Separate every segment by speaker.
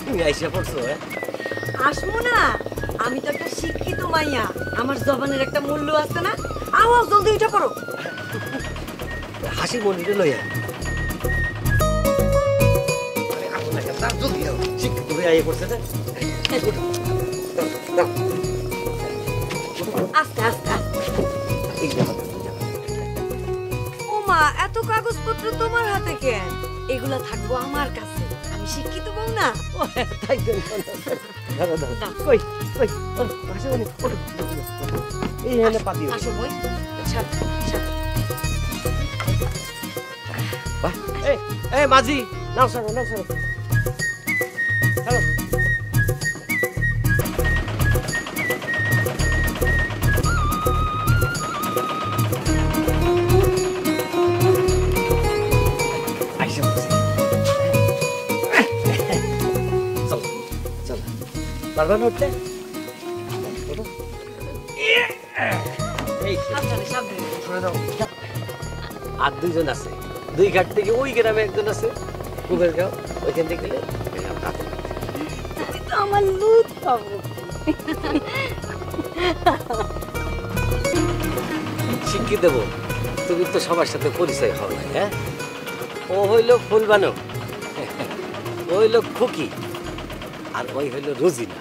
Speaker 1: তুমি আইসা পড়ছো
Speaker 2: আসমু না, আমি তো একটা শিক্ষিত মাইয়া, আমার জবানের একটা মূল্য আছে না। আও জলদি উঠে পড়ো।
Speaker 1: হাসি মনিরে লইয়া শিক্ষিত হয়ে আইয়া পড়ছে না।
Speaker 2: আস্তে আস্তে আস্তে। ওমা, এত কাগজপত্র তোমার হাতে কেন? এগুলা থাকবো আমার কাছে, আমি শিক্ষিত বউ না।
Speaker 1: তাই কই কই হাসি মনি এই হেনে পাতি
Speaker 2: আসো বই, ছাড় ছাড়।
Speaker 1: বাহ, এই মাঝি নাও সরো চলো। পারবা না উঠতে? আর দুইজন আছে, দুই ঘাট থেকে ওই গ্রামে একজন আছে, কুবের গাঁও, ওইখান থেকে গেলে
Speaker 2: আমার লুট পাবো।
Speaker 1: শিক্ষিত দেবো, তুমি তো সবার সাথে পরিচয় হও না। হ্যাঁ, ও হইল ফুলবানো, ও হইল খুকি, আর ওই হইল রোজিনা।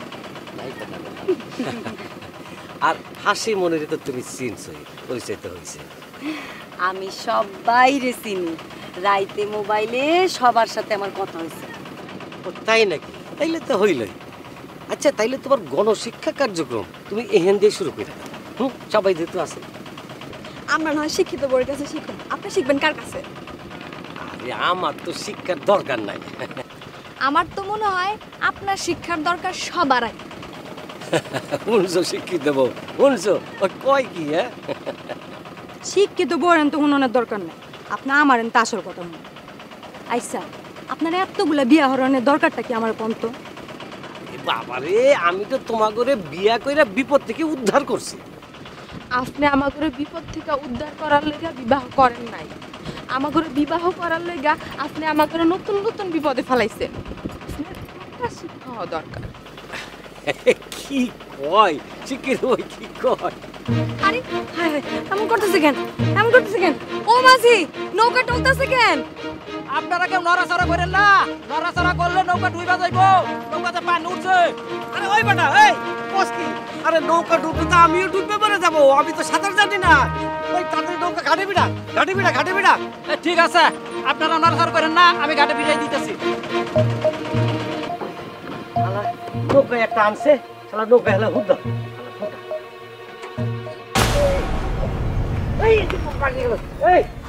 Speaker 1: আর হাসি মনিরে তো তুমি চিনছই, পরিচয় তো হয়েছে।
Speaker 2: আমি সবাইরে চিনি, রাইতে মোবাইলে সবার সাথে আমার কথা হয়েছে।
Speaker 1: ও তাই নাকি? তাইলে তো হইলই। আচ্ছা, তাইলে তোমার গণশিক্ষা কার্যক্রম তুমি এখান দিয়ে শুরু করে দাও। সবাই যেহেতু আছে।
Speaker 3: আমরা নয় শিক্ষিত বউয়ের কাছে শিখুন, আপনি শিখবেন কার কাছে?
Speaker 1: আরে আমার তো শিক্ষার দরকার নাই।
Speaker 3: আমার তো মনে হয় আপনার শিক্ষার দরকার সবার আগে।
Speaker 1: শুনছো শিক্ষিত দেবো, শুনছো ও কয় কি? হ্যাঁ,
Speaker 3: শিক্ষিত বউয়ের তো হুননের দরকার নেই, আপনি আমার তো আসল কথা মনে। আচ্ছা, আপনার এতগুলা বিয়া হরণের দরকারটা কি আমার পন্ত?
Speaker 1: বাবারে, আমি তো তোমাকে বিয়া কইরা বিপদ থেকে উদ্ধার করছি।
Speaker 4: আপনি আমাকে বিপদ থেকে উদ্ধার করার লেগা বিবাহ করেন নাই, আমাকে বিবাহ করার লেগা আপনি আমাকে নতুন নতুন বিপদে ফেলাইছেন। আপনার শিক্ষা হওয়া দরকার।
Speaker 1: কি কয় শিক্ষিত বই, কি কয়?
Speaker 3: আরে হায় হায়, এমন করতেছে কেন? এমন করতেছে কেন? ও মাঝি, নৌকা টলতেছে কেন?
Speaker 5: আপনারা কেউ নড়াচড়া করেন না, নড়াচড়া করলে নৌকা ডুইবা যাইবো, নৌকাতে পানি উঠছে।
Speaker 1: আরে ওই বেটা, এই বস কি? আরে নৌকা ডুববে তো আমিও ডুববে পরে যাবো, আমি তো সাঁতার জানি না। ওই তাদের নৌকা ঘাটে বিড়া, ঘাটে বিড়া, ঘাটে বিড়া।
Speaker 5: ঠিক আছে, আপনারা নড়াচড়া করেন না, আমি ঘাটে বিড়াই দিতেছি।
Speaker 1: নৌকা একটা আনছে, শালা নৌকা হেলা হুদ দাও।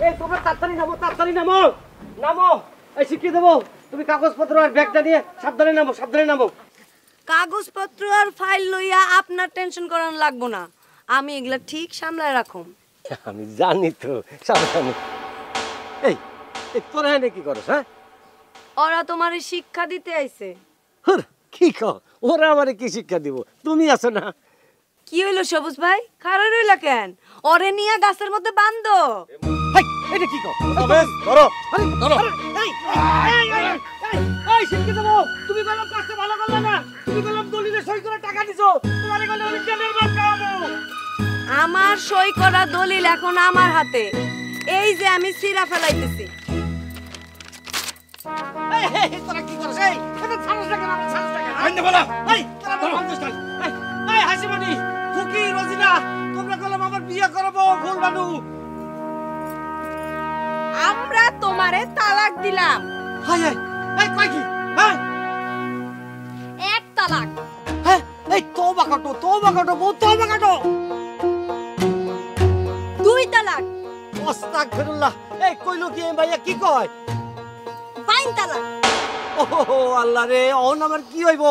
Speaker 1: এই তোমরা তাড়াতাড়ি নামো, তাড়াতাড়ি নামো, নামো। এই শিখিয়ে দেবো, তুমি কাগজপত্র আর ব্যাগটা নিয়ে সাবধানে নামো, সাবধানে নামো।
Speaker 2: কাগজপত্র আর ফাইল লইয়া আপনার টেনশন করানো লাগবো না, আমি এগুলা ঠিক সামলায় রাখুম।
Speaker 1: আমি জানি তো, সাবধানে। এই তোরা এনে কি করছ? হ্যাঁ,
Speaker 2: ওরা তোমারে শিক্ষা দিতে আইছে।
Speaker 1: কি কও? ওরা আমারে কি শিক্ষা দিব? তুমি আছো না।
Speaker 2: কি হইলো সবুজ ভাই, খারাপ রইলা কেন? ওরে নিয়ে গাছের মধ্যে বান্ধো।
Speaker 1: এটা কি কও?
Speaker 5: ধরো ধরো।
Speaker 1: এই শিক্ষিত দেবো, তুমি গেলাম কাজটা ভালো করলে না। তুমি গেলাম দলিলে সই করে টাকা দিছো, তোমারে গেলে আমি জেলের মার খাওয়াবো।
Speaker 2: আমার সই করা দলিল এখন আমার হাতে, এই যে আমি সিরা ফেলাইতেছি।
Speaker 1: তোরা কি করছ? এই এটা ছাড়ছ না কেন? আমার ছাড়ছ না কেন? আইনে বলা। এই তোরা আমার বন্ধু চাই। এই হাসিমণি, খুকি, রোজিনা, তোমরা গেলাম আমার বিয়ে করবো ফুলবানু।
Speaker 4: আমরা তোমারে তালাক দিলাম।
Speaker 1: হাই হাই, এই কই কি? হ্যাঁ,
Speaker 3: এক তালাক।
Speaker 1: হ্যাঁ, এই তওবা কাটো, তওবা কাটো, বউ তওবা কাটো।
Speaker 3: দুই তালাক।
Speaker 1: আস্তাগফিরুল্লাহ। এই কইলো কি ভাইয়া, কি কয়?
Speaker 3: বাইন তালাক।
Speaker 1: ও আল্লাহ রে, অন আমার কি হইব?